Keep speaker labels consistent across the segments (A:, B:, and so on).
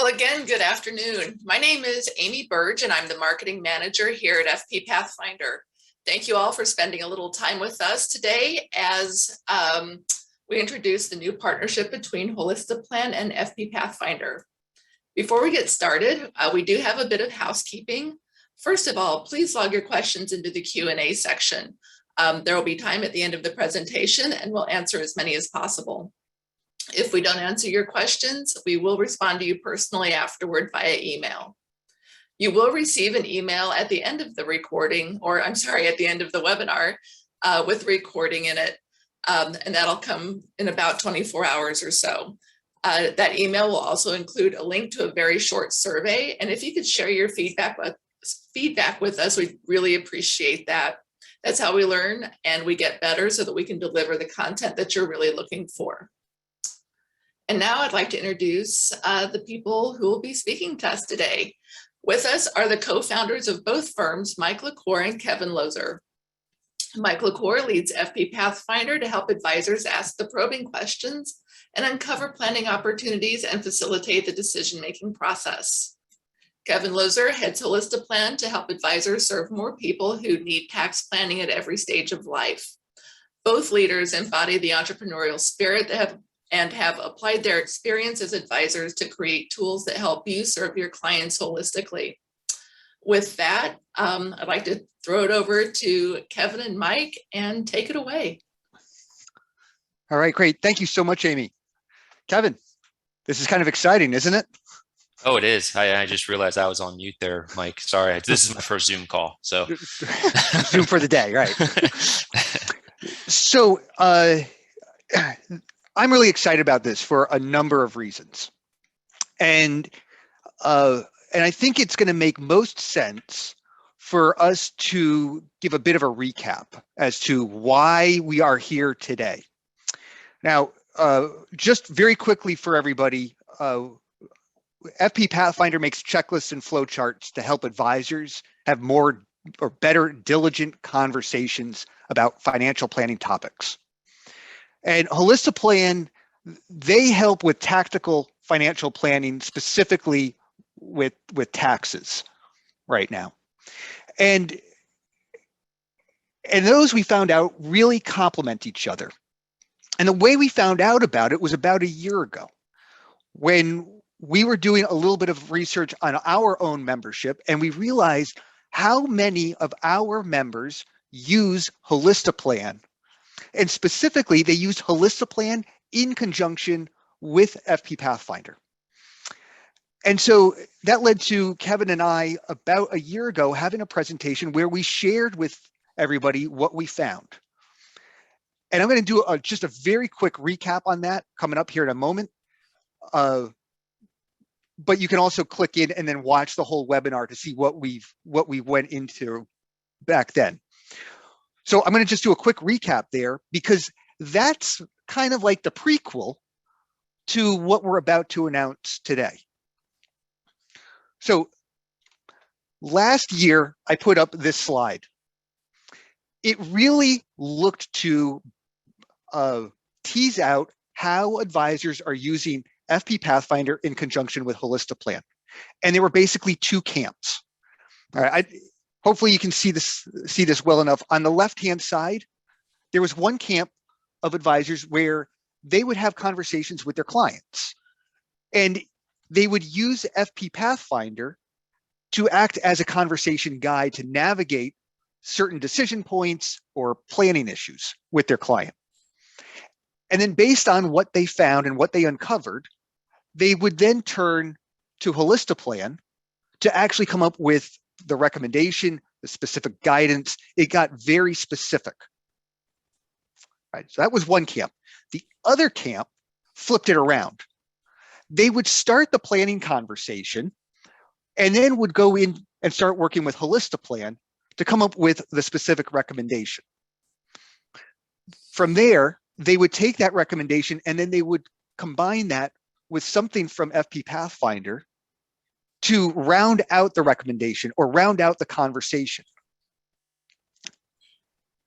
A: Well, again, good afternoon. My name is Amy Burge, and I'm the marketing manager here at fpPathfinder. Thank you all for spending a little time with us today as we introduce the new partnership between Holistiplan and fpPathfinder. Before we get started, we do have a bit of housekeeping. First of all, please log your questions into the Q&A section. There will be time at the end of the presentation, and we'll answer as many as possible. If we don't answer your questions, we will respond to you personally afterward via email. You will receive an email at the end of the recording, or I'm sorry, at the end of the webinar with recording in it, and that'll come in about 24 hours or so. That email will also include a link to a very short survey, and if you could share your feedback with us, we'd really appreciate that. That's how we learn and we get better so that we can deliver the content that you're really looking for. And now I'd like to introduce the people who will be speaking to us today. With us are the co-founders of both firms, Mike Lecours and Kevin Lozer. Mike Lecours leads fpPathfinder to help advisors ask the probing questions and uncover planning opportunities and facilitate the decision-making process. Kevin Lozer heads Holistiplan to help advisors serve more people who need tax planning at every stage of life. Both leaders embody the entrepreneurial spirit that have applied their experience as advisors to create tools that help you serve your clients holistically. With that, I'd like to throw it over to Kevin and Mike and take it away.
B: All right, great. Thank you so much, Amy. Kevin, this is kind of exciting, isn't it?
C: Oh, it is. I just realized I was on mute there, Mike. Sorry, this is my first Zoom call. So
B: Zoom for the day, right? So I'm really excited about this for a number of reasons. And I think it's going to make most sense for us to give a bit of a recap as to why we are here today. Now, just very quickly for everybody, fpPathfinder makes checklists and flowcharts to help advisors have more or better diligent conversations about financial planning topics. And Holistiplan, they help with tactical financial planning, specifically with taxes right now. And those we found out really complement each other. And the way we found out about it was about a year ago when we were doing a little bit of research on our own membership, and we realized how many of our members use Holistiplan. And specifically, they used Holistiplan in conjunction with fpPathfinder. And so that led to Kevin and I about a year ago having a presentation where we shared with everybody what we found. And I'm going to do just a very quick recap on that coming up here in a moment. But you can also click in and then watch the whole webinar to see what we went into back then. So I'm going to just do a quick recap there because that's kind of like the prequel to what we're about to announce today. So last year, I put up this slide. It really looked to tease out how advisors are using fpPathfinder in conjunction with Holistiplan. And there were basically two camps. All right. Hopefully you can see this well enough. On the left-hand side, there was one camp of advisors where they would have conversations with their clients. And they would use fpPathfinder to act as a conversation guide to navigate certain decision points or planning issues with their client. And then based on what they found and what they uncovered, they would then turn to Holistiplan to actually come up with the recommendation, the specific guidance. It got very specific. Right, so that was one camp. The other camp flipped it around. They would start the planning conversation and then would go in and start working with Holistiplan to come up with the specific recommendation. From there, they would take that recommendation and then they would combine that with something from fpPathfinder to round out the recommendation or round out the conversation.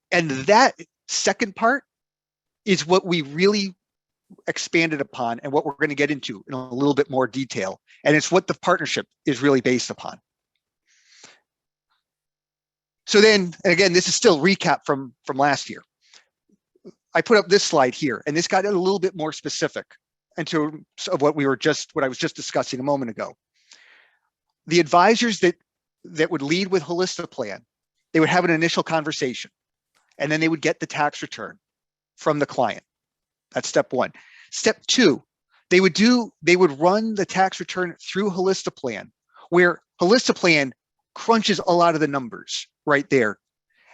B: And that second part is what we really expanded upon and what we're going to get into in a little bit more detail. And it's what the partnership is really based upon. So then, and again, this is still recap from last year. I put up this slide here, and this got a little bit more specific into what I was just discussing a moment ago. The advisors that would lead with Holistiplan, they would have an initial conversation, and then they would get the tax return from the client. That's step one. Step two, they would run the tax return through Holistiplan, where Holistiplan crunches a lot of the numbers right there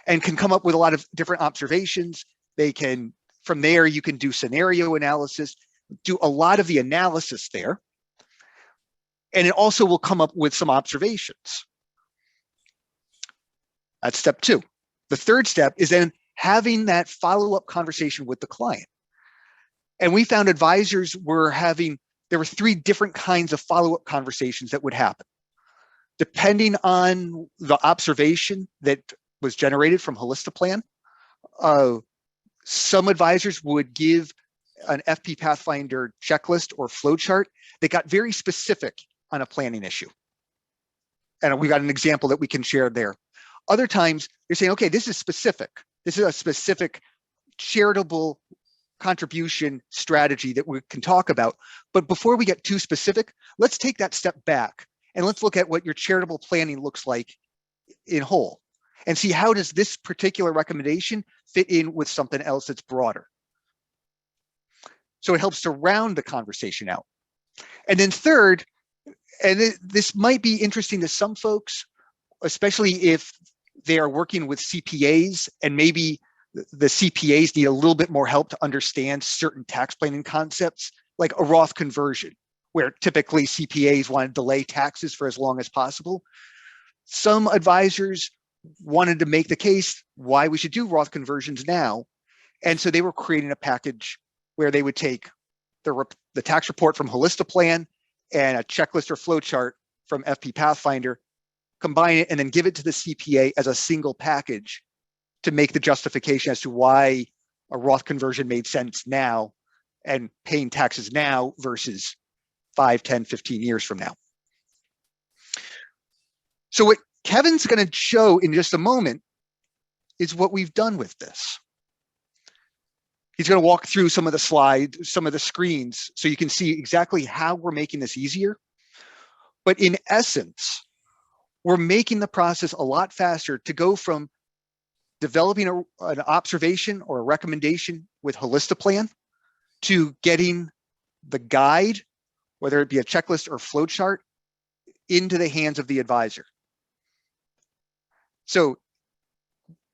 B: and can come up with a lot of different observations. They can, from there, you can do scenario analysis, do a lot of the analysis there. And it also will come up with some observations. That's step two. The third step is then having that follow-up conversation with the client. And we found advisors there were three different kinds of follow-up conversations that would happen. Depending on the observation that was generated from Holistiplan, some advisors would give an fpPathfinder checklist or flowchart that got very specific on a planning issue. And we got an example that we can share there. Other times you're saying, okay, this is specific. This is a specific charitable contribution strategy that we can talk about. But before we get too specific, let's take that step back and let's look at what your charitable planning looks like in whole and see how does this particular recommendation fit in with something else that's broader. So it helps to round the conversation out. And then third, and this might be interesting to some folks, especially if they are working with CPAs and maybe the CPAs need a little bit more help to understand certain tax planning concepts, like a Roth conversion, where typically CPAs want to delay taxes for as long as possible. Some advisors wanted to make the case why we should do Roth conversions now. And so they were creating a package where they would take the tax report from Holistiplan and a checklist or flowchart from fpPathfinder, combine it, and then give it to the CPA as a single package to make the justification as to why a Roth conversion made sense now and paying taxes now versus 5, 10, 15 years from now. So what Kevin's going to show in just a moment is what we've done with this. He's going to walk through some of the slides, some of the screens, so you can see exactly how we're making this easier. But in essence, we're making the process a lot faster to go from developing an observation or a recommendation with Holistiplan to getting the guide, whether it be a checklist or flowchart, into the hands of the advisor. So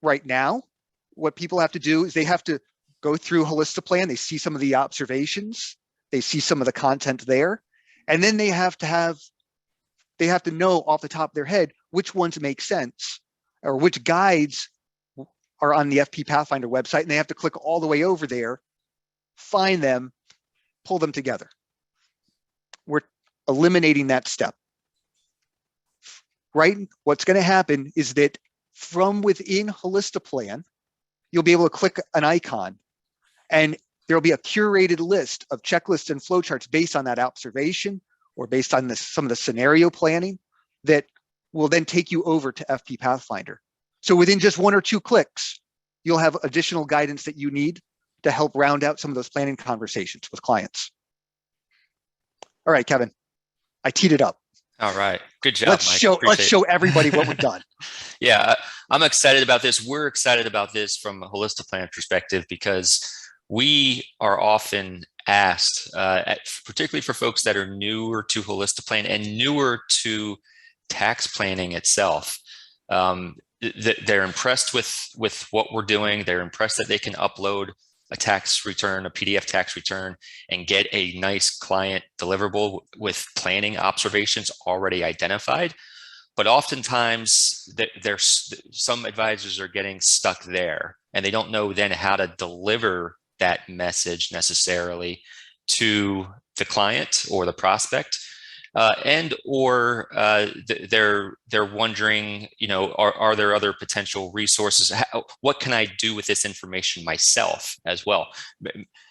B: right now, what people have to do is they have to go through Holistiplan, they see some of the observations, they see some of the content there, and then they have to know off the top of their head which ones make sense or which guides are on the fpPathfinder website, and they have to click all the way over there, find them, pull them together. We're eliminating that step. Right? What's going to happen is that from within Holistiplan, you'll be able to click an icon and there'll be a curated list of checklists and flowcharts based on that observation or based on some of the scenario planning that will then take you over to fpPathfinder. So within just 1 or 2 clicks, you'll have additional guidance that you need to help round out some of those planning conversations with clients. All right, Kevin, I teed it up.
C: All right. Good job, Mike.
B: Let's show everybody what we've done.
C: Yeah, I'm excited about this. We're excited about this from a Holistiplan perspective because we are often asked, particularly for folks that are newer to Holistiplan and newer to tax planning itself. They're impressed with what we're doing. They're impressed that they can upload a tax return, a PDF tax return, and get a nice client deliverable with planning observations already identified. But oftentimes, some advisors are getting stuck there, and they don't know then how to deliver that message necessarily to the client or the prospect. and or they're wondering, are there other potential resources? What can I do with this information myself as well?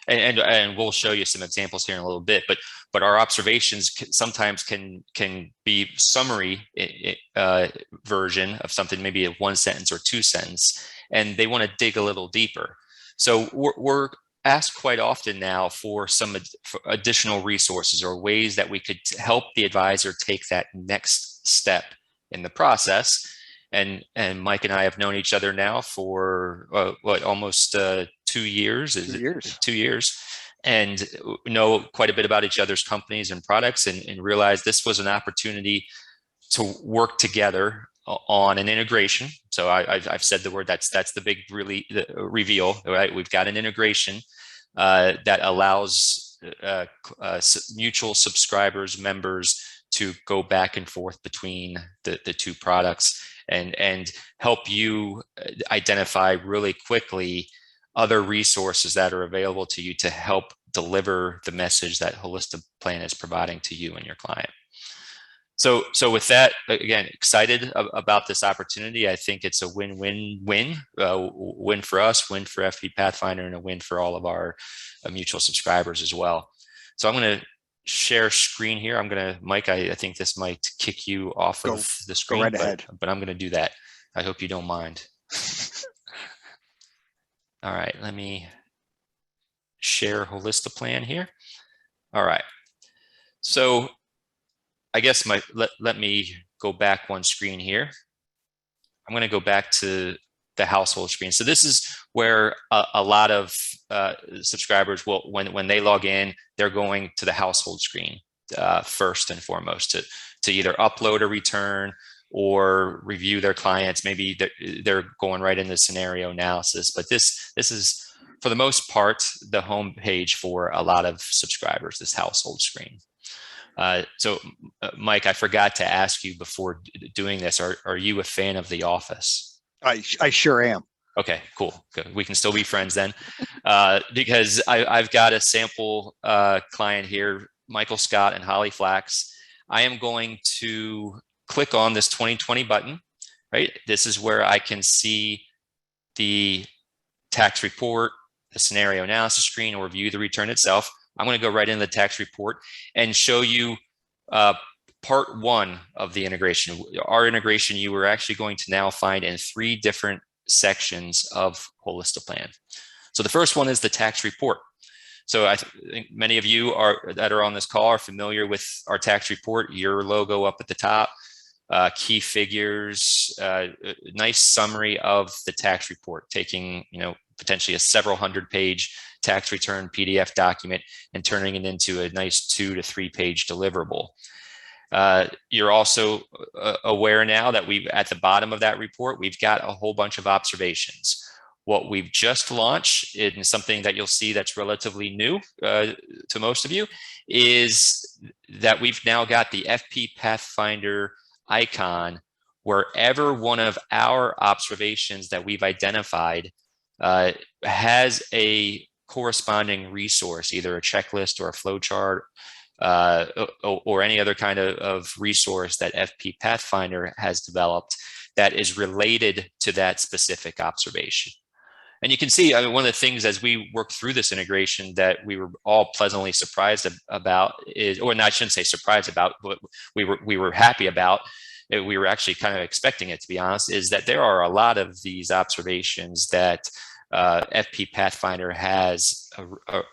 C: And we'll show you some examples here in a little bit, but our observations sometimes can be summary version of something, maybe a 1 sentence or 2 sentence, and they want to dig a little deeper. So we're asked quite often now for some additional resources or ways that we could help the advisor take that next step in the process. And Mike and I have known each other now for almost 2 years.
B: 2 years.
C: 2 years, and know quite a bit about each other's companies and products, and realized this was an opportunity to work together on an integration. So I've said the word, that's the big reveal, right? We've got an integration that allows mutual subscribers, members, to go back and forth between the two products and help you identify really quickly other resources that are available to you to help deliver the message that Holistiplan is providing to you and your client. So with that, again, excited about this opportunity. I think it's a win-win-win, win for us, win for fpPathfinder, and a win for all of our mutual subscribers as well. So I'm going to share screen here. Mike, I think this might kick you off of the screen,
B: go right ahead.
C: But I'm going to do that. I hope you don't mind. All right, let me share Holistiplan here. All right, so I guess let me go back one screen here. I'm going to go back to the household screen. So this is where a lot of subscribers will, when they log in, they're going to the household screen first and foremost to either upload a return or review their clients. Maybe they're going right into scenario analysis, but this is, for the most part, the home page for a lot of subscribers, this household screen. So Mike, I forgot to ask you before doing this, are you a fan of The Office?
B: I sure am.
C: Okay, cool. Good. We can still be friends then, because I've got a sample client here, Michael Scott and Holly Flax. I am going to click on this 2020 button, right? This is where I can see the tax report, the scenario analysis screen, or view the return itself. I'm going to go right into the tax report and show you part one of the integration. Our integration, you are actually going to now find in 3 different sections of Holistiplan. So the first one is the tax report. So I think many of you that are on this call are familiar with our tax report, your logo up at the top, key figures, nice summary of the tax report, taking, potentially a several hundred page tax return PDF document and turning it into a nice 2 to 3 page deliverable. You're also aware now that at the bottom of that report, we've got a whole bunch of observations. What we've just launched, and something that you'll see that's relatively new to most of you, is that we've now got the fpPathfinder icon wherever one of our observations that we've identified has a corresponding resource, either a checklist or a flowchart, or any other kind of resource that fpPathfinder has developed that is related to that specific observation. And you can see, one of the things as we work through this integration that we were all pleasantly surprised about is, or no, I shouldn't say surprised about, but we were happy about, we were actually kind of expecting it, to be honest, is that there are a lot of these observations that fpPathfinder has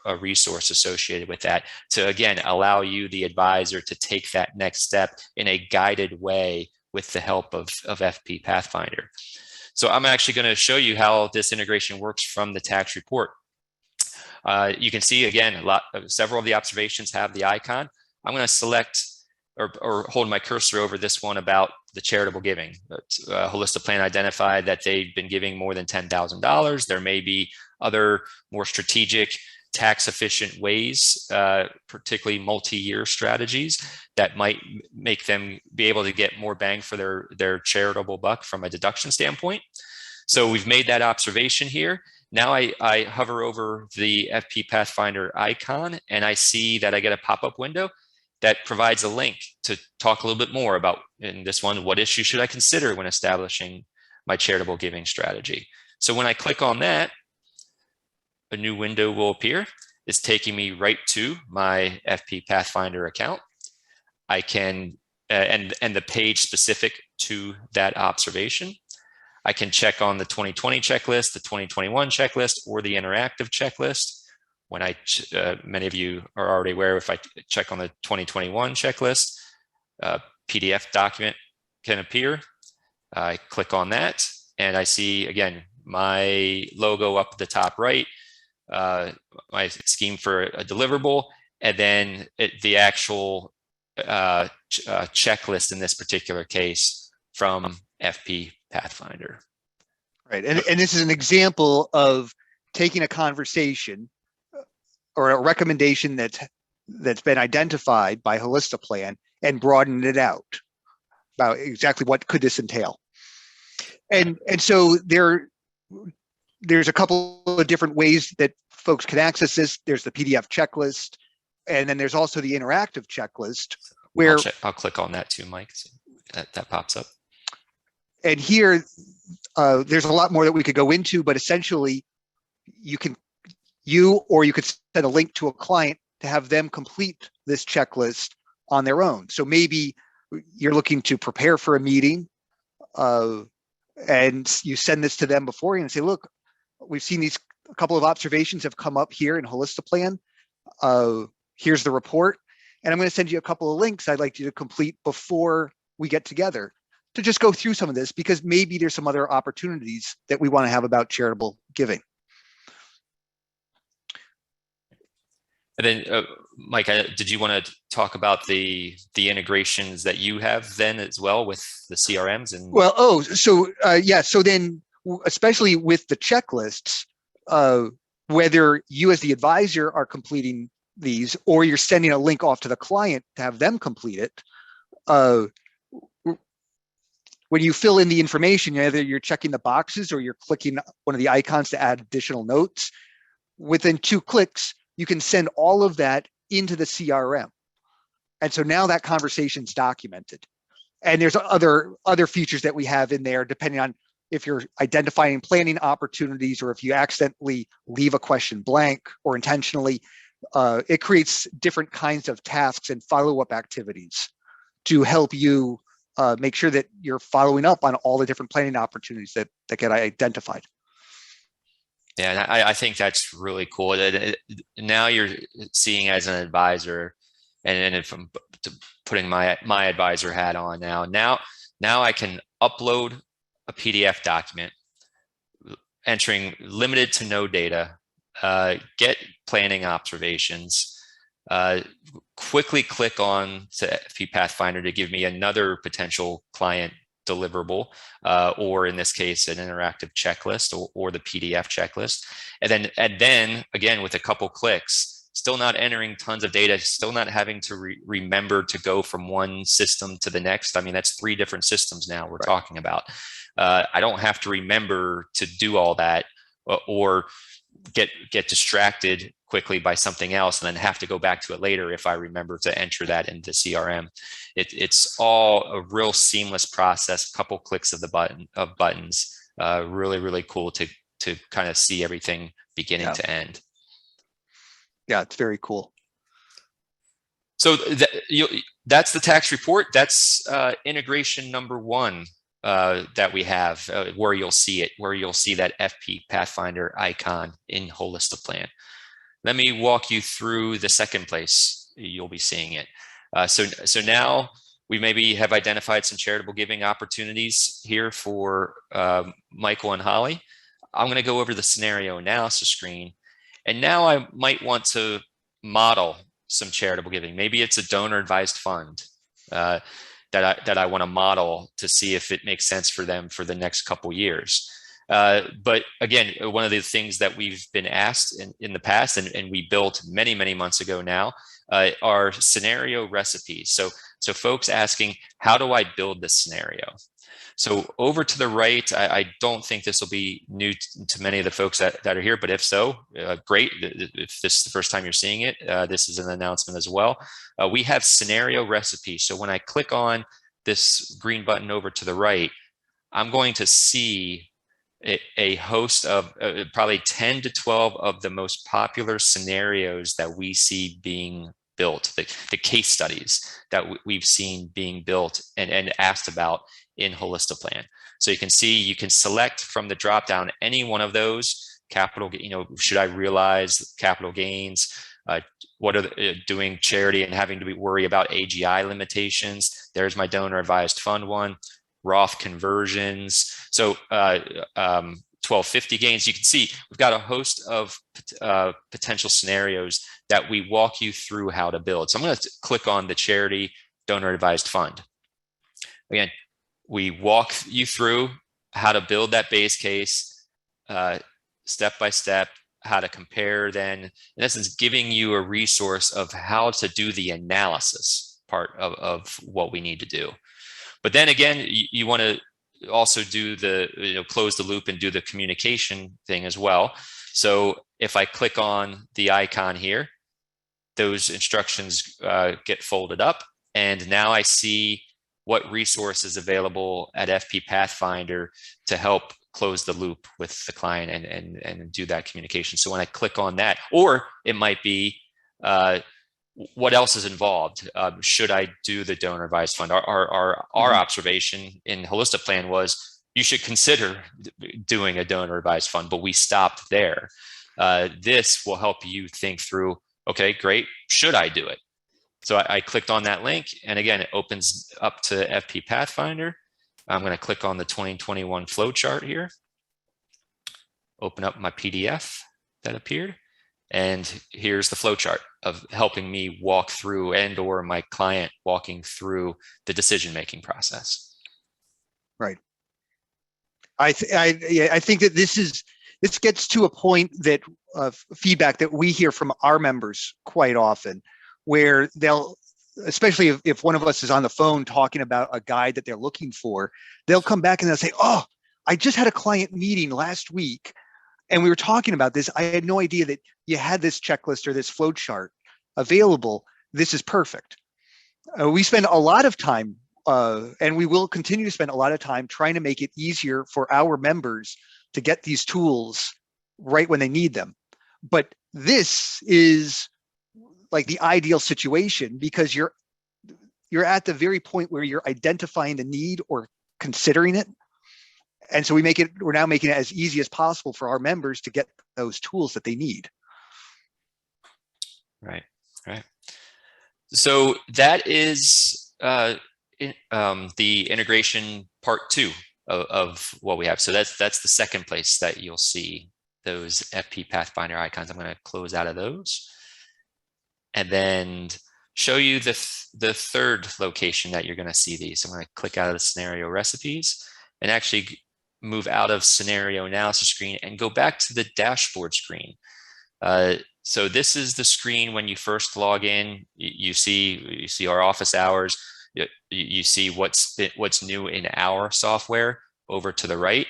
C: a resource associated with that to, again, allow you, the advisor, to take that next step in a guided way with the help of fpPathfinder. So I'm actually going to show you how this integration works from the tax report. You can see, again, several of the observations have the icon. I'm going to select or hold my cursor over this one about the charitable giving. Holistiplan identified that they've been giving more than $10,000. There may be other more strategic, tax efficient ways, particularly multi-year strategies that might make them be able to get more bang for their charitable buck from a deduction standpoint. So we've made that observation here. Now I hover over the fpPathfinder icon and I see that I get a pop-up window. that provides a link to talk a little bit more about, in this one, what issues should I consider when establishing my charitable giving strategy. So when I click on that, a new window will appear. It's taking me right to my fpPathfinder account. I can, and the page specific to that observation. I can check on the 2020 checklist, the 2021 checklist, or the interactive checklist. When many of you are already aware, if I check on the 2021 checklist, a PDF document can appear. I click on that and I see, again, my logo up at the top right, my scheme for a deliverable, and then the actual checklist in this particular case from fpPathfinder.
B: Right, and this is an example of taking a conversation or a recommendation that's been identified by Holistiplan and broadening it out about exactly what could this entail. And so there's a couple of different ways that folks can access this. There's the PDF checklist, and then there's also the interactive checklist where
C: I'll click on that too, Mike. So that pops up.
B: And here, there's a lot more that we could go into, but essentially you could send a link to a client to have them complete this checklist on their own. So maybe you're looking to prepare for a meeting, and you send this to them before and say, look, we've seen a couple of observations have come up here in Holistiplan. Here's the report. And I'm going to send you a couple of links I'd like you to complete before we get together to just go through some of this, because maybe there's some other opportunities that we want to have about charitable giving.
C: And then, Mike, did you want to talk about the integrations that you have then as well with the CRMs? And
B: well, yeah. So then, especially with the checklists, whether you as the advisor are completing these or you're sending a link off to the client to have them complete it, when you fill in the information, either you're checking the boxes or you're clicking one of the icons to add additional notes. Within 2 clicks, you can send all of that into the CRM. And so now that conversation's documented. And there's other features that we have in there, depending on if you're identifying planning opportunities or if you accidentally leave a question blank or intentionally. It creates different kinds of tasks and follow-up activities to help you make sure that you're following up on all the different planning opportunities that get identified.
C: Yeah, and I think that's really cool. Now you're seeing as an advisor, and if I'm putting my advisor hat on now I can upload a PDF document, entering limited to no data, get planning observations, quickly click on to fpPathfinder to give me another potential client deliverable, or in this case, an interactive checklist or the PDF checklist. And then again, with a couple clicks, still not entering tons of data, still not having to remember to go from one system to the next. I mean, that's 3 different systems now we're talking about. I don't have to remember to do all that or get distracted quickly by something else and then have to go back to it later if I remember to enter that into CRM. It's all a real seamless process, couple clicks of buttons. Really, really cool to kind of see everything beginning to end.
B: Yeah, it's very cool.
C: So that's the tax report. That's integration number 1 that we have, where you'll see that fpPathfinder icon in Holistiplan. Let me walk you through the second place you'll be seeing it. So now we maybe have identified some charitable giving opportunities here for Michael and Holly. I'm going to go over the scenario analysis screen, and now I might want to model some charitable giving. Maybe it's a donor advised fund that I want to model to see if it makes sense for them for the next couple years. But again, one of the things that we've been asked in the past, and we built many, many months ago now, are scenario recipes. So folks asking, how do I build this scenario? So over to the right, I don't think this will be new to many of the folks that are here, but if so, great. If this is the first time you're seeing it, this is an announcement as well. We have scenario recipes. So when I click on this green button over to the right, I'm going to see a host of probably 10 to 12 of the most popular scenarios that we see being built, the case studies that we've seen being built and asked about in Holistiplan. So you can see, you can select from the drop down any one of those capital, should I realize capital gains? What are doing charity and having to worry about AGI limitations? There's my donor advised fund one. Roth conversions. So 1250 gains. You can see we've got a host of potential scenarios that we walk you through how to build. So I'm going to click on the charity donor advised fund. Again, we walk you through how to build that base case, step by step, how to compare, then in essence giving you a resource of how to do the analysis part of what we need to do. But then again, you want to also do the close the loop and do the communication thing as well. So if I click on the icon here, those instructions get folded up, and now I see what resources available at fpPathfinder to help close the loop with the client and do that communication. So when I click on that, or it might be what else is involved? Should I do the donor advised fund? Our observation in Holistiplan was you should consider doing a donor advised fund, but we stopped there. This will help you think through, okay, great, should I do it? So I clicked on that link, and again, it opens up to fpPathfinder. I'm going to click on the 2021 flowchart here, open up my PDF that appeared. And here's the flowchart of helping me walk through, and or my client walking through the decision-making process.
B: Right. I think that this gets to a point that feedback that we hear from our members quite often, where they'll, especially if one of us is on the phone talking about a guide that they're looking for, they'll come back and they'll say, "Oh, I just had a client meeting last week, and we were talking about this. I had no idea that you had this checklist or this flow chart available. This is perfect." We spend a lot of time, and we will continue to spend a lot of time trying to make it easier for our members to get these tools right when they need them. But this is like the ideal situation, because you're at the very point where you're identifying the need or considering it. And so we're now making it as easy as possible for our members to get those tools that they need.
C: Right. So that is the integration part 2 of what we have. So that's the second place that you'll see those fpPathfinder icons. I'm going to close out of those and then show you the third location that you're going to see these. So I'm going to click out of the scenario recipes and actually move out of scenario analysis screen and go back to the dashboard screen. So this is the screen when you first log in. You see our office hours. You see what's new in our software over to the right.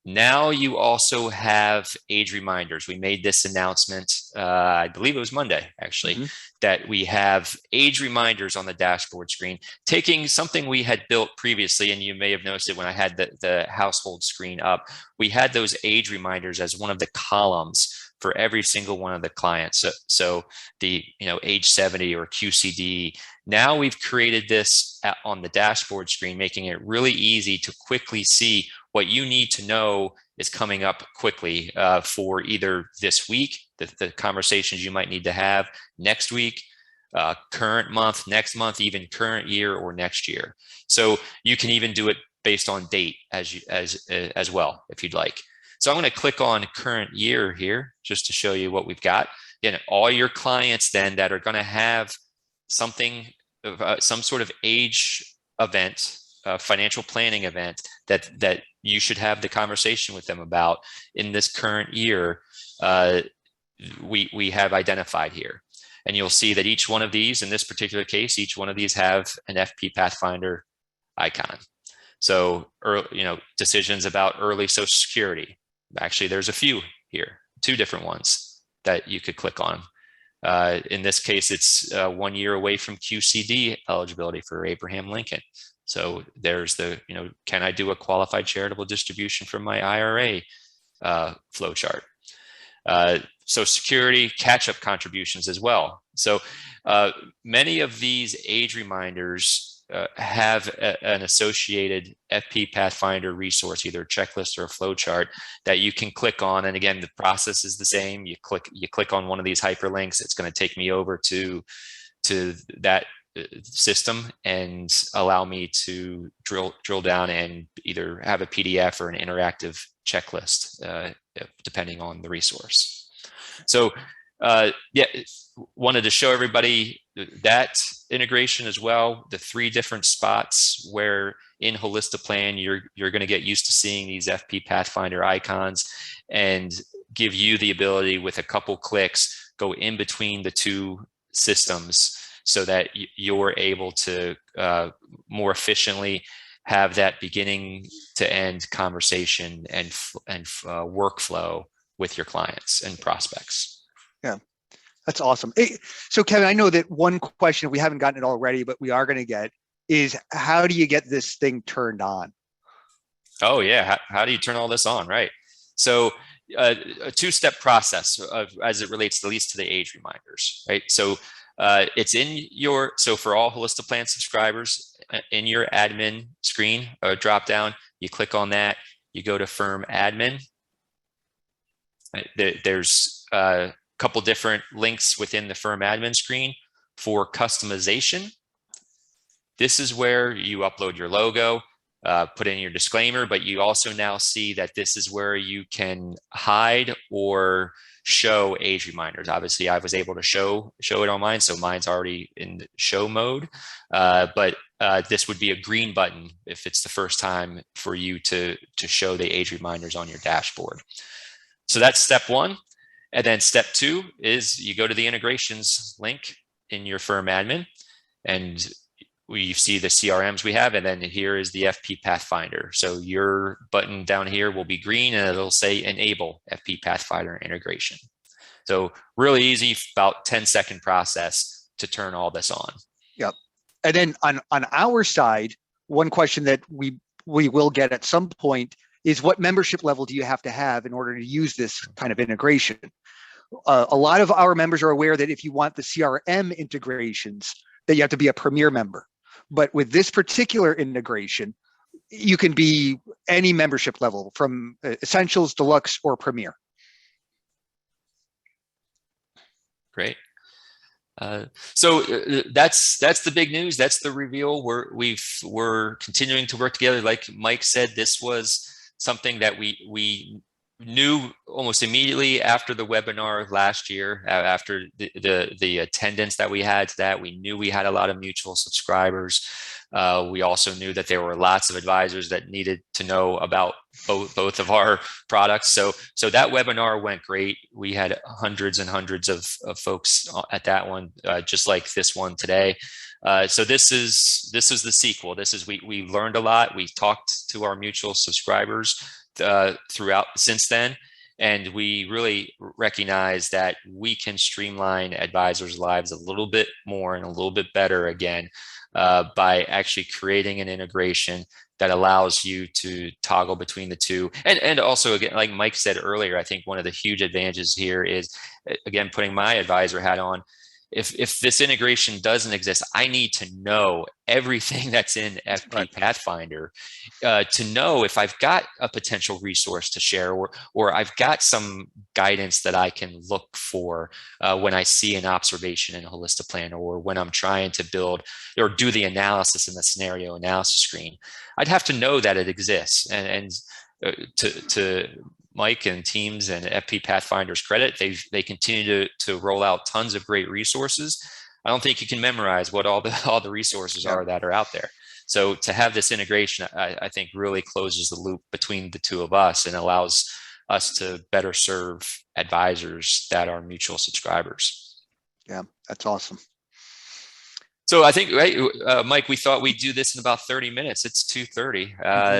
C: Now you also have age reminders. We made this announcement, I believe it was Monday, actually, that we have age reminders on the dashboard screen, taking something we had built previously, and you may have noticed it when I had the household screen up. We had those age reminders as one of the columns for every single one of the clients. So the age 70 or QCD. Now we've created this on the dashboard screen, making it really easy to quickly see what you need to know is coming up quickly for either this week, the conversations you might need to have next week, current month, next month, even current year or next year. So you can even do it based on date as well, if you'd like. So I'm going to click on current year here just to show you what we've got. Again, all your clients then that are going to have something, some sort of age event, financial planning event that you should have the conversation with them about in this current year, we have identified here. And you'll see that each one of these, in this particular case, each one of these have an fpPathfinder icon. So, decisions about early Social Security. Actually, there's a few here, 2 different ones that you could click on. In this case, it's 1 year away from QCD eligibility for Abraham Lincoln. So there's the, can I do a qualified charitable distribution from my IRA flow chart? Social Security catch-up contributions as well. So many of these age reminders have an associated fpPathfinder resource, either a checklist or a flow chart that you can click on. And again, the process is the same. You click on one of these hyperlinks. It's going to take me over to that system and allow me to drill down and either have a PDF or an interactive checklist, depending on the resource. So wanted to show everybody that integration as well, the 3 different spots where in Holistiplan you're going to get used to seeing these fpPathfinder icons, and give you the ability with a couple clicks go in between the 2 systems so that you're able to more efficiently have that beginning to end conversation and workflow with your clients and prospects.
B: Yeah, that's awesome. So Kevin, I know that one question, we haven't gotten it already, but we are going to get, is how do you get this thing turned on?
C: Oh yeah, how do you turn all this on, right? So a 2-step process as it relates at least to the age reminders, right? So it's so for all Holistiplan subscribers, in your admin screen drop down, you click on that, you go to firm admin. There's a couple different links within the firm admin screen for customization. This is where you upload your logo, put in your disclaimer, but you also now see that this is where you can hide or show age reminders. Obviously, I was able to show it on mine, so mine's already in show mode. But this would be a green button if it's the first time for you to show the age reminders on your dashboard. So that's step 1. And then step 2 is you go to the integrations link in your firm admin, and we see the CRMs we have, and then here is the fpPathfinder. So your button down here will be green and it'll say enable fpPathfinder integration. So really easy, about 10-second process to turn all this on.
B: Yep. And then on our side, one question that we will get at some point is, what membership level do you have to have in order to use this kind of integration? A lot of our members are aware that if you want the CRM integrations, that you have to be a Premier member. But with this particular integration, you can be any membership level, from Essentials, Deluxe, or Premier.
C: Great. So that's the big news. That's the reveal. We're continuing to work together. Like Mike said, this was something that we knew almost immediately after the webinar last year, after the attendance that we had to that. We knew we had a lot of mutual subscribers. We also knew that there were lots of advisors that needed to know about both of our products. So that webinar went great. We had hundreds and hundreds of folks at that one, just like this one today. So this is the sequel. We learned a lot. We talked to our mutual subscribers throughout since then, and we really recognize that we can streamline advisors' lives a little bit more and a little bit better again by actually creating an integration that allows you to toggle between the 2. And also, again, like Mike said earlier, I think one of the huge advantages here is, again, putting my advisor hat on. If this integration doesn't exist, I need to know everything that's in fpPathfinder to know if I've got a potential resource to share, or I've got some guidance that I can look for when I see an observation in a Holistiplan, or when I'm trying to build or do the analysis in the scenario analysis screen. I'd have to know that it exists, and to Mike and teams and fpPathfinder's credit, they continue to roll out tons of great resources. I don't think you can memorize what all the resources are that are out there. So to have this integration, I think really closes the loop between the 2 of us and allows us to better serve advisors that are mutual subscribers.
B: Yeah, that's awesome.
C: So I think, right, Mike, we thought we'd do this in about 30 minutes. It's 2:30.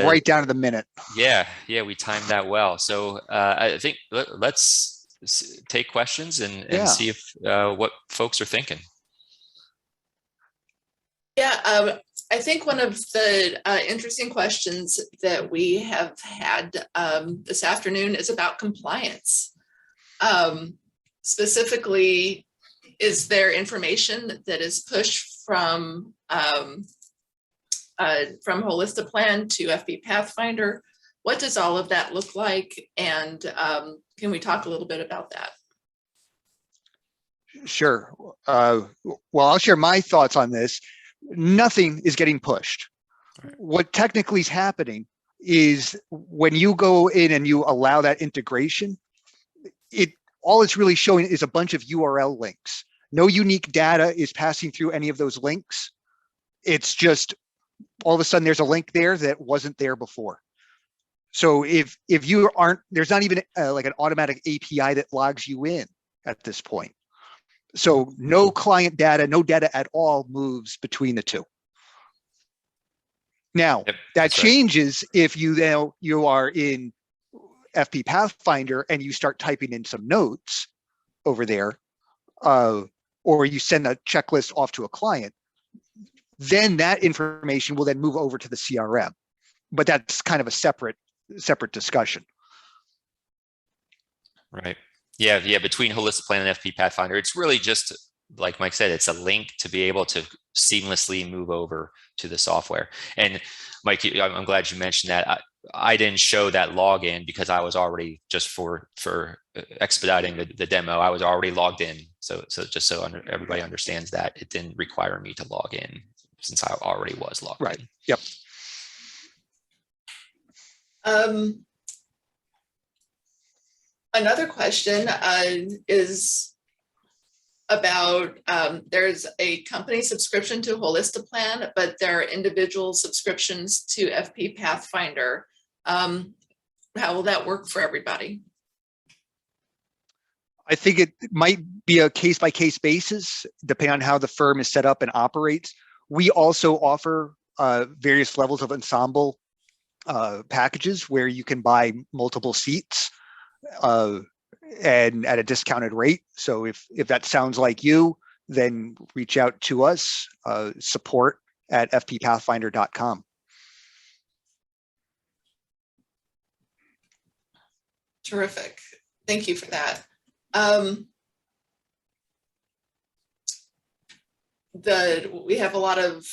B: Right down to the minute.
C: Yeah, we timed that well. So I think let's take questions and
B: Yeah.
C: see if what folks are thinking.
A: Yeah, I think one of the interesting questions that we have had this afternoon is about compliance. Specifically, is there information that is pushed from Holistiplan to fpPathfinder? What does all of that look like? And can we talk a little bit about that?
B: Sure. Well, I'll share my thoughts on this. Nothing is getting pushed. What technically is happening is when you go in and you allow that integration, all it's really showing is a bunch of URL links. No unique data is passing through any of those links. It's just all of a sudden there's a link there that wasn't there before. So if you aren't, there's not even like an automatic API that logs you in at this point. So no client data, no data at all moves between the two. Now, that changes if you are in fpPathfinder and you start typing in some notes over there, or you send a checklist off to a client, then that information will then move over to the CRM. But that's kind of a separate discussion.
C: Right. Yeah. Between Holistiplan and fpPathfinder, it's really just, like Mike said, it's a link to be able to seamlessly move over to the software. And Mike, I'm glad you mentioned that. I didn't show that login because I was already, just for expediting the demo, I was already logged in. So just so everybody understands that, it didn't require me to log in since I already was logged in.
B: Yep.
A: Another question is about there's a company subscription to Holistiplan, but there are individual subscriptions to fpPathfinder. How will that work for everybody?
B: I think it might be a case-by-case basis, depending on how the firm is set up and operates. We also offer various levels of ensemble packages where you can buy multiple seats and at a discounted rate. So if that sounds like you, then reach out to us, support at fpPathfinder.com.
A: Terrific. Thank you for that. We have a lot of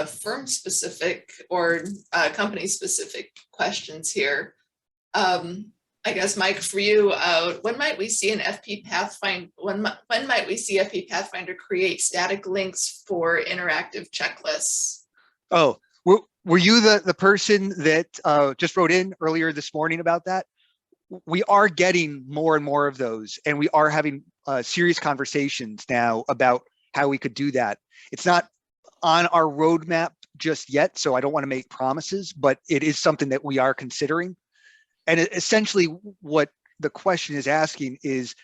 A: firm specific or company specific questions here. I guess, Mike, for you, when might we see an fpPathfinder? When might we see fpPathfinder create static links for interactive checklists?
B: Oh, were you the person that just wrote in earlier this morning about that? We are getting more and more of those, and we are having serious conversations now about how we could do that. It's not on our roadmap just yet, so I don't want to make promises, but it is something that we are considering. And essentially what the question is asking is,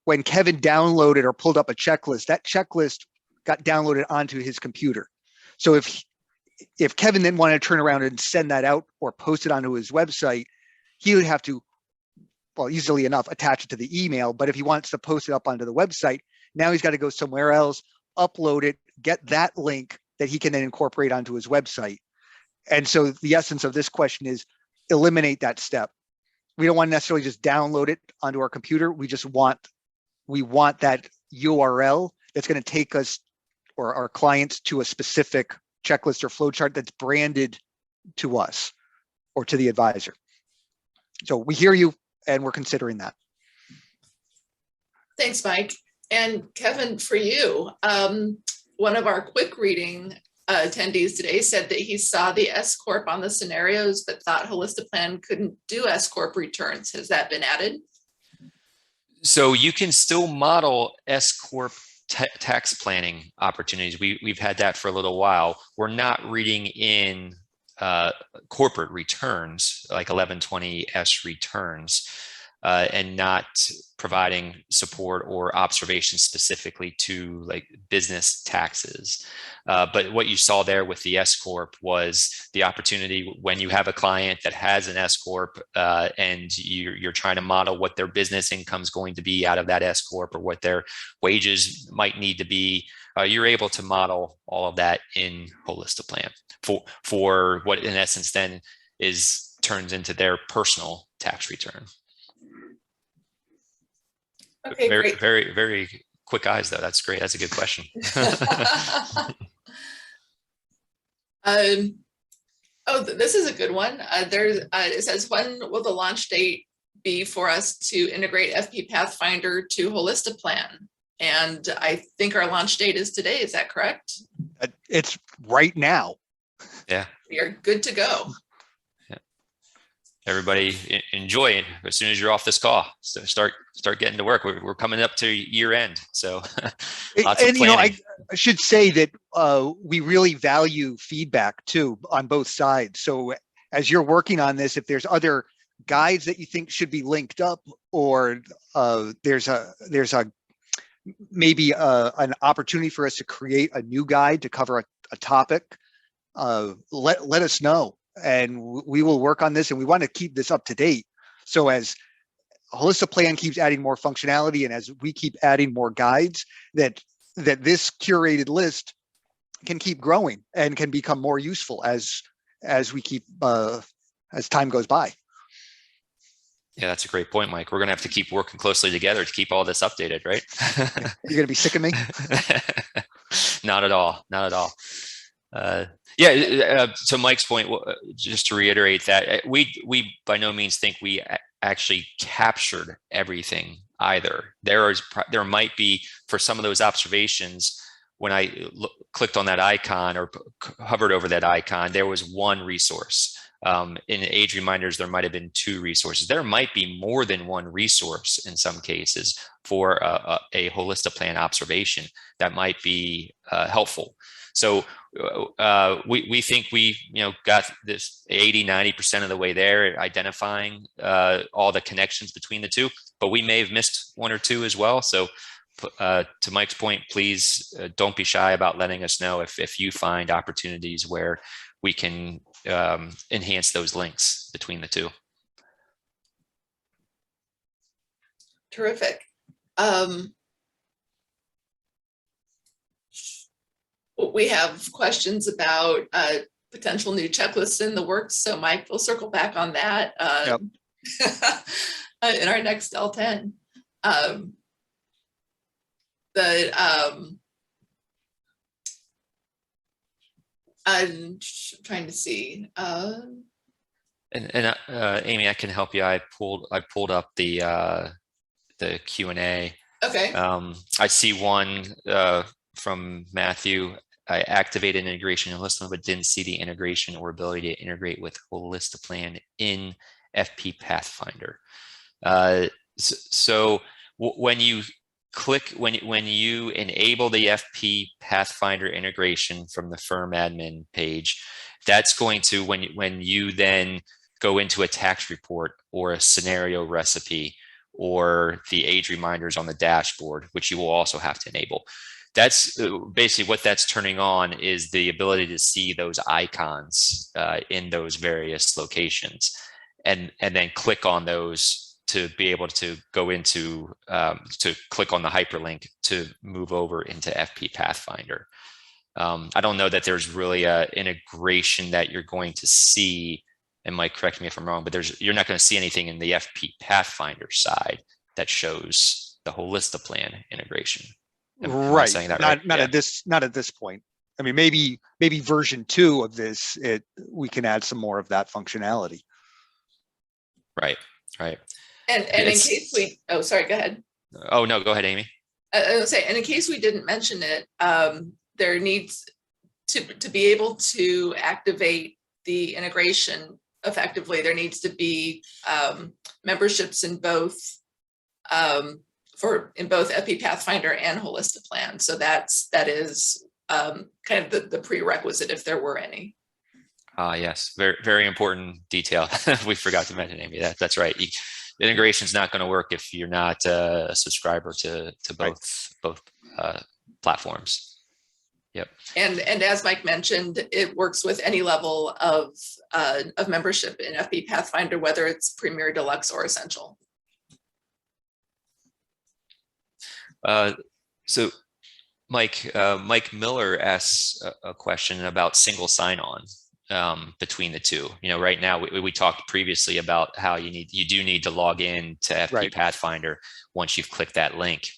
B: when Kevin downloaded or pulled up a checklist, that checklist got downloaded onto his computer. So if Kevin then wanted to turn around and send that out or post it onto his website, he would have to, well, easily enough, attach it to the email. But if he wants to post it up onto the website, now he's got to go somewhere else, upload it, get that link that he can then incorporate onto his website. And so the essence of this question is eliminate that step. We don't want to necessarily just download it onto our computer. We want that URL that's going to take us or our clients to a specific checklist or flowchart that's branded to us or to the advisor. So we hear you, and we're considering that.
A: Thanks, Mike. And Kevin, for you, one of our quick reading attendees today said that he saw the S Corp on the scenarios, but thought Holistiplan couldn't do S Corp returns. Has that been added?
C: So you can still model S Corp tax planning opportunities. We've had that for a little while. We're not reading in corporate returns like 1120 S returns. and not providing support or observation specifically to like business taxes. But what you saw there with the S Corp was the opportunity when you have a client that has an S Corp and you're trying to model what their business income is going to be out of that S Corp or what their wages might need to be. You're able to model all of that in Holistiplan for what in essence then turns into their personal tax return.
A: Okay,
C: very,
A: great.
C: very, very quick eyes though. That's great. That's a good question.
A: This is a good one. It says, when will the launch date be for us to integrate fpPathfinder to Holistiplan? And I think our launch date is today. Is that correct?
B: It's right now.
C: Yeah.
A: We are good to go.
C: Everybody enjoy it as soon as you're off this call. So start getting to work. We're coming up to year end, so lots of planning.
B: I should say that we really value feedback too on both sides. So as you're working on this, if there's other guides that you think should be linked up, or there's maybe an opportunity for us to create a new guide to cover a topic, let us know. And we will work on this, and we want to keep this up to date. So as Holistiplan keeps adding more functionality, and as we keep adding more guides, that this curated list can keep growing and can become more useful as we keep as time goes by.
C: Yeah, that's a great point, Mike. We're going to have to keep working closely together to keep all this updated, right?
B: You're going to be sick of me?
C: Not at all. Not at all. To Mike's point, just to reiterate that we by no means think we actually captured everything either. There might be, for some of those observations, when I clicked on that icon or hovered over that icon, there was one resource. In age reminders, there might have been 2 resources. There might be more than one resource in some cases for a Holistiplan observation that might be helpful. So we think we got this 80-90% of the way there, identifying all the connections between the two, but we may have missed 1 or 2 as well. So to Mike's point, please don't be shy about letting us know if you find opportunities where we can enhance those links between the two.
A: Terrific. We have questions about potential new checklists in the works. So Mike, we'll circle back on that
B: Yep.
A: in our next L10. I'm trying to see.
C: Amy, I can help you. I pulled up the Q&A.
A: Okay.
C: I see one from Matthew. I activated integration in Holistiplan, but didn't see the integration or ability to integrate with Holistiplan in fpPathfinder. So when you when you enable the fpPathfinder integration from the firm admin page, that's going to, when you then go into a tax report or a scenario recipe or the age reminders on the dashboard, which you will also have to enable. That's basically what that's turning on, is the ability to see those icons in those various locations, and then click on those to be able to go into to click on the hyperlink to move over into fpPathfinder. I don't know that there's really a integration that you're going to see, and Mike, correct me if I'm wrong, but you're not going to see anything in the fpPathfinder side that shows the Holistiplan integration.
B: Right.
C: Right?
B: Not at this point. I mean, maybe version 2 of this, we can add some more of that functionality.
C: Right.
A: And in case we, oh, sorry, go ahead.
C: Oh no, go ahead, Amy.
A: I was saying, and in case we didn't mention it, there needs to be able to activate the integration effectively. There needs to be memberships in both fpPathfinder and Holistiplan. So that is kind of the prerequisite, if there were any.
C: Yes, very, very important detail. We forgot to mention, Amy. That's right. the integration is not going to work if you're not a subscriber to both platforms. Yep.
A: And as Mike mentioned, it works with any level of membership in fpPathfinder, whether it's Premier, Deluxe, or Essential.
C: So Mike Miller asks a question about single sign-on between the two. Right now we talked previously about how you do need to log in to fpPathfinder once you've clicked that link.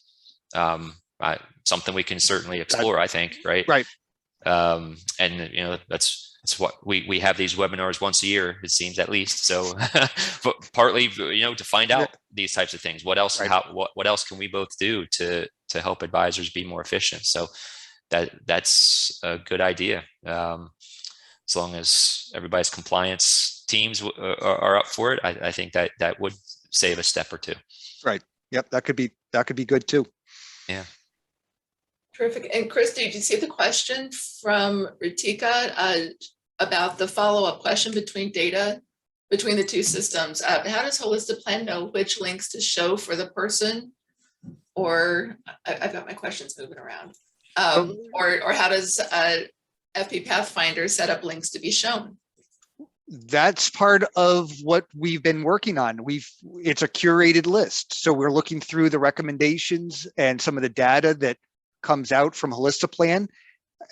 C: Something we can certainly explore, I think, right?
B: Right.
C: And that's what we have these webinars once a year, it seems, at least. So but partly, to find out these types of things. What else? What else can we both do to help advisors be more efficient? So that's a good idea. As long as everybody's compliance teams are up for it, I think that would save a step or two.
B: Right. Yep. That could be good too.
C: Yeah.
A: Terrific. And Christy, did you see the question from Ritika about the follow-up question between the two systems? How does Holistiplan know which links to show for the person? Or I've got my questions moving around. Or how does fpPathfinder set up links to be shown?
B: That's part of what we've been working on. It's a curated list. So we're looking through the recommendations and some of the data that comes out from Holistiplan.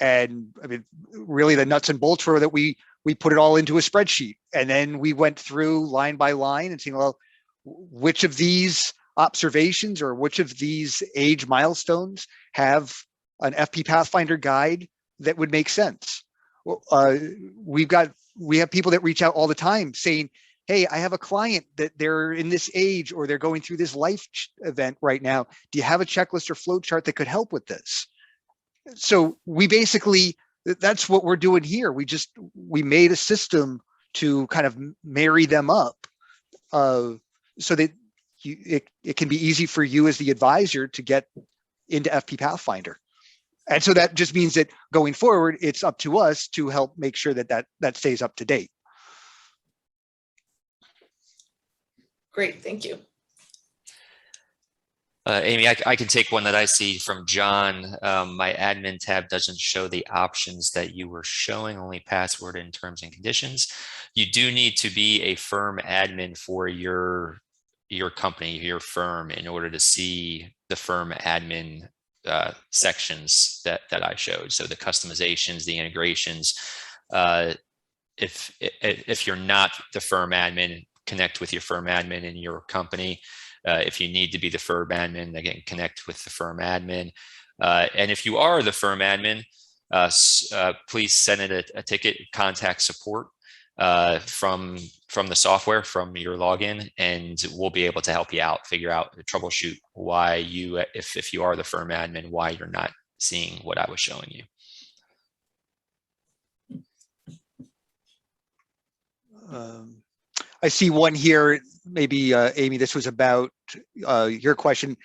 B: And I mean, really the nuts and bolts were that we put it all into a spreadsheet. And then we went through line by line and saying, well, which of these observations or which of these age milestones have an fpPathfinder guide that would make sense? We have people that reach out all the time saying, hey, I have a client that they're in this age or they're going through this life event right now. Do you have a checklist or flow chart that could help with this? So that's what we're doing here. We made a system to kind of marry them up so that it can be easy for you as the advisor to get into fpPathfinder. And so that just means that going forward, it's up to us to help make sure that stays up to date.
A: Great, thank you.
C: Amy, I can take one that I see from John. My admin tab doesn't show the options that you were showing, only password and terms and conditions. You do need to be a firm admin for your company, your firm, in order to see the firm admin sections that I showed. So the customizations, the integrations. If you're not the firm admin, connect with your firm admin in your company. If you need to be the firm admin, again, connect with the firm admin. And if you are the firm admin, please send it a ticket, contact support from the software, from your login, and we'll be able to help you out, figure out, troubleshoot why if you are the firm admin, why you're not seeing what I was showing you.
B: I see one here, maybe Amy, this was about your question.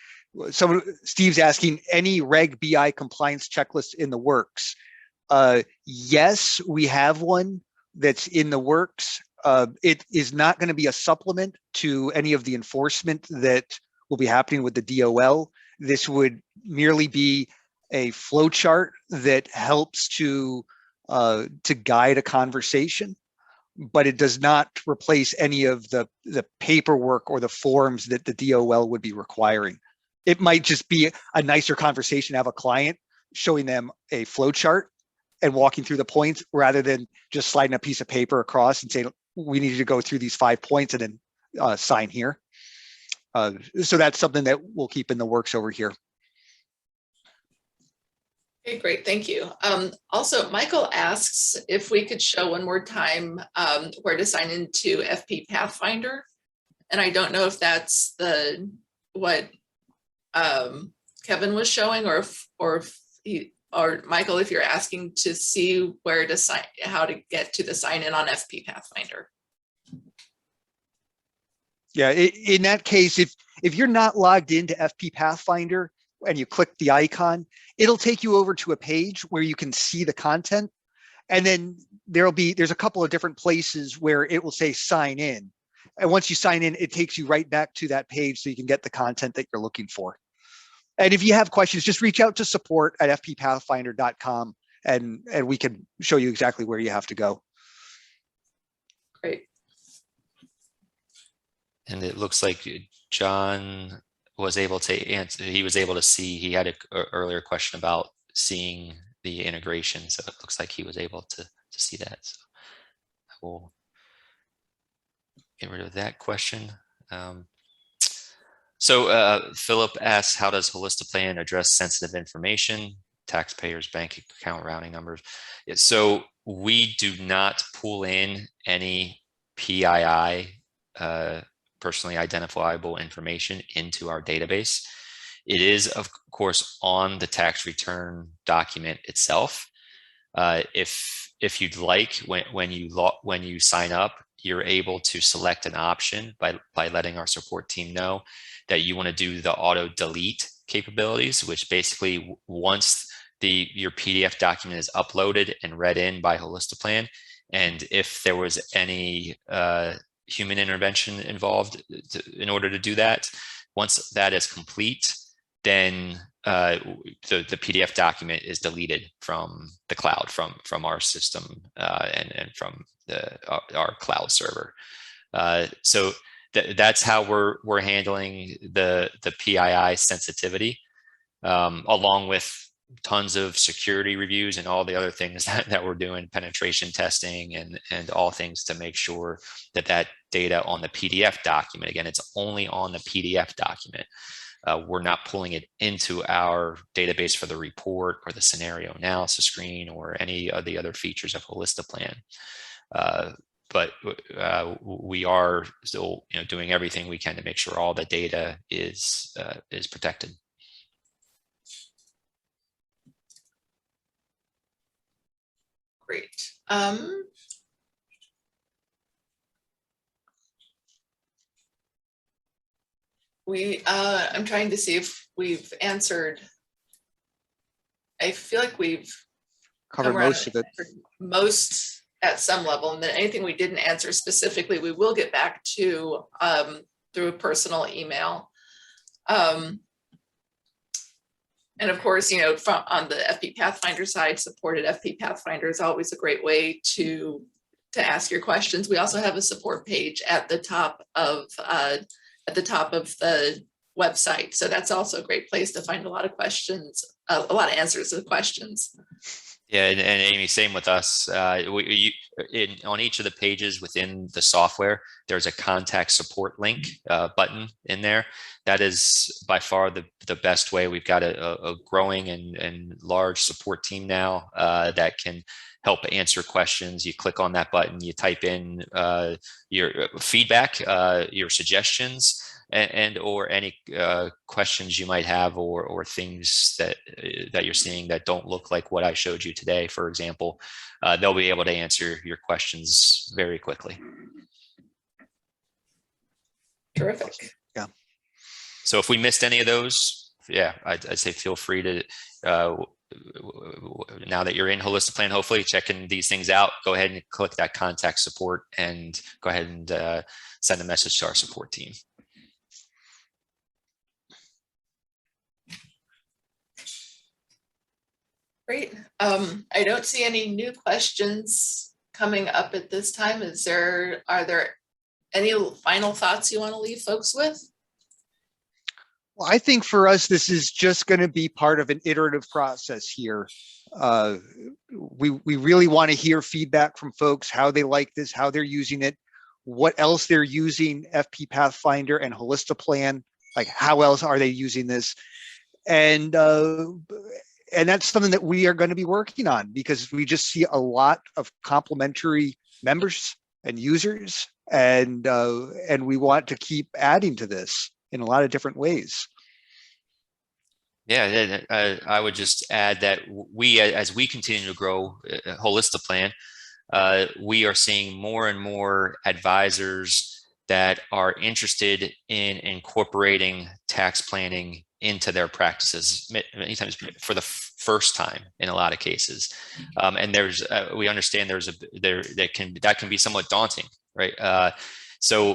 B: Steve's asking, any Reg BI compliance checklist in the works? Yes, we have one that's in the works. It is not going to be a supplement to any of the enforcement that will be happening with the DOL. This would merely be a flow chart that helps to guide a conversation, but it does not replace any of the paperwork or the forms that the DOL would be requiring. It might just be a nicer conversation to have a client showing them a flow chart and walking through the points rather than just sliding a piece of paper across and saying, we need you to go through these 5 points and then sign here. So that's something that we'll keep in the works over here.
A: Okay, great, thank you. Also, Michael asks if we could show one more time where to sign into fpPathfinder. And I don't know if that's what Kevin was showing, or Michael, if you're asking to see where to sign, how to get to the sign in on fpPathfinder.
B: Yeah, in that case, if you're not logged into fpPathfinder and you click the icon, it'll take you over to a page where you can see the content. And then there's a couple of different places where it will say sign in. And once you sign in, it takes you right back to that page so you can get the content that you're looking for. And if you have questions, just reach out to support@fppathfinder.com and we can show you exactly where you have to go.
A: Great.
C: And it looks like John was able to answer, he was able to see, he had an earlier question about seeing the integration. So it looks like he was able to see that. So I will get rid of that question. Philip asks, how does Holistiplan address sensitive information, taxpayers' bank account routing numbers? So we do not pull in any PII, personally identifiable information, into our database. It is, of course, on the tax return document itself. If you'd like, when you sign up, you're able to select an option by letting our support team know that you want to do the auto delete capabilities, which basically once your PDF document is uploaded and read in by Holistiplan, and if there was any human intervention involved in order to do that, once that is complete, then the PDF document is deleted from the cloud, from our system and from our cloud server. So that's how we're handling the PII sensitivity, along with tons of security reviews and all the other things that we're doing, penetration testing and all things to make sure that data on the PDF document, again, it's only on the PDF document. We're not pulling it into our database for the report or the scenario analysis screen or any of the other features of Holistiplan. But we are still, doing everything we can to make sure all the data is protected.
A: Great. I'm trying to see if we've answered. I feel like we've
B: Covered most of it.
A: Most at some level, and then anything we didn't answer specifically, we will get back to through a personal email. And of course, on the fpPathfinder side, support at fpPathfinder is always a great way to ask your questions. We also have a support page at the top of the website, so that's also a great place to find a lot of questions, a lot of answers to the questions.
C: Yeah, and Amy, same with us. On each of the pages within the software, there's a contact support link button in there. That is by far the best way. We've got a growing and large support team now that can help answer questions. You click on that button, you type in your feedback, your suggestions, and or any questions you might have, or things that you're seeing that don't look like what I showed you today, for example. They'll be able to answer your questions very quickly.
A: Terrific.
B: Yeah.
C: So if we missed any of those, yeah, I'd say feel free to, now that you're in Holistiplan, hopefully checking these things out, go ahead and click that contact support and go ahead and send a message to our support team.
A: Great. I don't see any new questions coming up at this time. Are there any final thoughts you want to leave folks with?
B: Well, I think for us, this is just going to be part of an iterative process here. We really want to hear feedback from folks, how they like this, how they're using it, what else they're using fpPathfinder and Holistiplan, like how else are they using this? And that's something that we are going to be working on, because we just see a lot of complementary members and users, and we want to keep adding to this in a lot of different ways.
C: Yeah, I would just add that as we continue to grow Holistiplan, we are seeing more and more advisors that are interested in incorporating tax planning into their practices, many times for the first time in a lot of cases. And we understand that can be somewhat daunting, right? So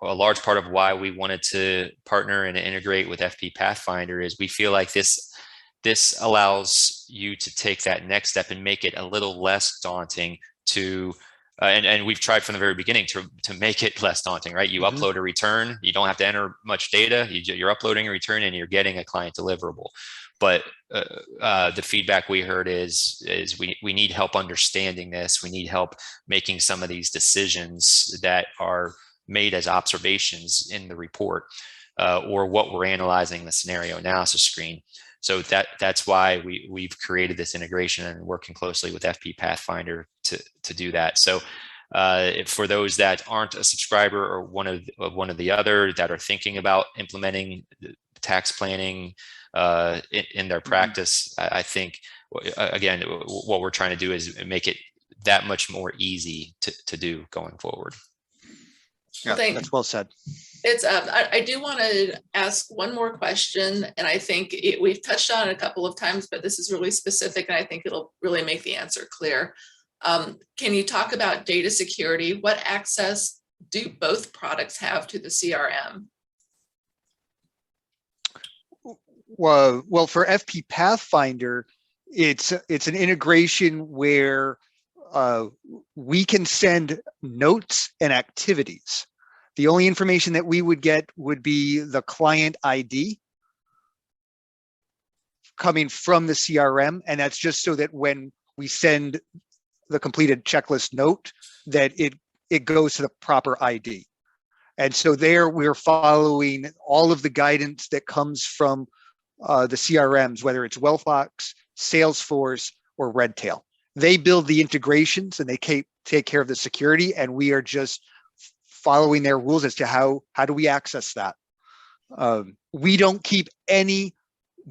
C: a large part of why we wanted to partner and integrate with fpPathfinder is we feel like this allows you to take that next step and make it a little less daunting to, and we've tried from the very beginning to make it less daunting, right? You upload a return, you don't have to enter much data, you're uploading a return and you're getting a client deliverable. But the feedback we heard is we need help understanding this. We need help making some of these decisions that are made as observations in the report or what we're analyzing the scenario analysis screen. So that's why we've created this integration and working closely with fpPathfinder to do that. So for those that aren't a subscriber or one of the other that are thinking about implementing tax planning in their practice, I think again what we're trying to do is make it that much more easy to do going forward.
B: Yeah, that's well said.
A: It's I do want to ask one more question, and I think we've touched on it a couple of times, but this is really specific, and I think it'll really make the answer clear. Can you talk about data security? What access do both products have to the CRM?
B: Well, for fpPathfinder, it's an integration where we can send notes and activities. The only information that we would get would be the client ID coming from the CRM. And that's just so that when we send the completed checklist note, that it goes to the proper ID. And so there we're following all of the guidance that comes from the CRMs, whether it's Wealthbox, Salesforce, or Redtail. They build the integrations and they take care of the security, and we are just following their rules as to how do we access that. We don't keep any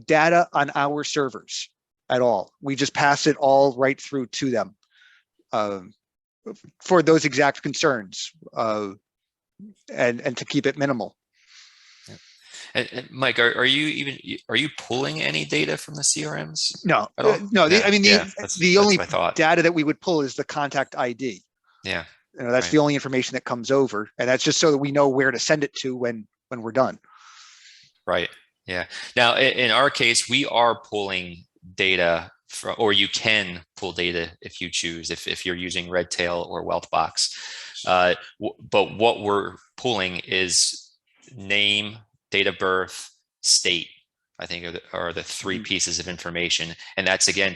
B: data on our servers at all. We just pass it all right through to them for those exact concerns and to keep it minimal.
C: And Mike, are you pulling any data from the CRMs?
B: No,
C: at all?
B: No.
C: Yeah,
B: I mean, the only data that we would pull is the contact ID.
C: Yeah,
B: that's right. The only information that comes over, and that's just so that we know where to send it to when we're done.
C: Right. Yeah. Now, in our case, we are pulling data from, or you can pull data if you choose, if you're using Redtail or Wealthbox. But what we're pulling is name, date of birth, state, I think are the three pieces of information. And that's, again,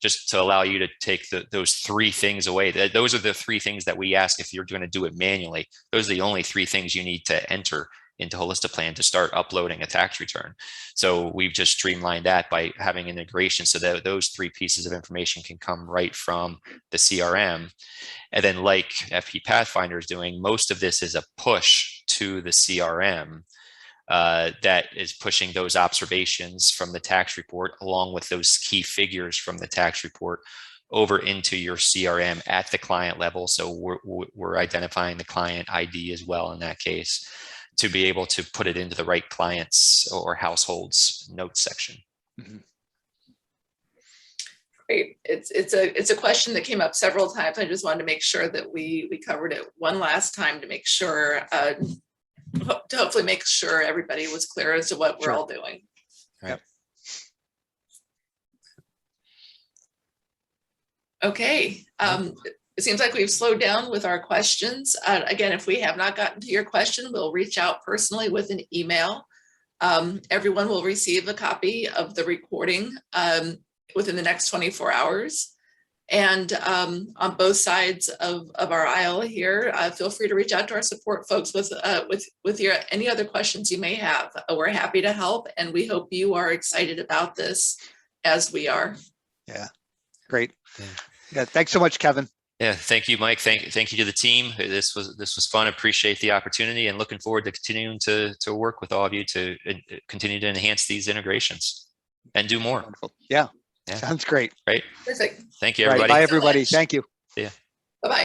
C: just to allow you to take those three things away. Those are the three things that we ask if you're going to do it manually. Those are the only three things you need to enter into Holistiplan to start uploading a tax return. So we've just streamlined that by having integration so that those three pieces of information can come right from the CRM. And then, like fpPathfinder is doing, most of this is a push to the CRM that is pushing those observations from the tax report along with those key figures from the tax report over into your CRM at the client level. So we're identifying the client ID as well in that case, to be able to put it into the right clients or households notes section.
B: Mm-hmm.
A: Great. It's a question that came up several times. I just wanted to make sure that we covered it one last time to make sure, to hopefully make sure everybody was clear as to what we're all doing.
C: Right.
A: Okay. It seems like we've slowed down with our questions. Again, if we have not gotten to your question, we'll reach out personally with an email. Everyone will receive a copy of the recording within the next 24 hours. And on both sides of our aisle here, feel free to reach out to our support folks with any other questions you may have. We're happy to help, and we hope you are excited about this as we are.
B: Yeah, great. Yeah, thanks so much, Kevin.
C: Yeah, thank you, Mike. Thank you to the team. This was fun. Appreciate the opportunity, and looking forward to continuing to work with all of you to continue to enhance these integrations and do more.
B: Wonderful. Yeah. Sounds great.
C: Right.
A: Perfect.
C: Thank you, everybody.
B: Bye, everybody. Thank you.
C: See ya.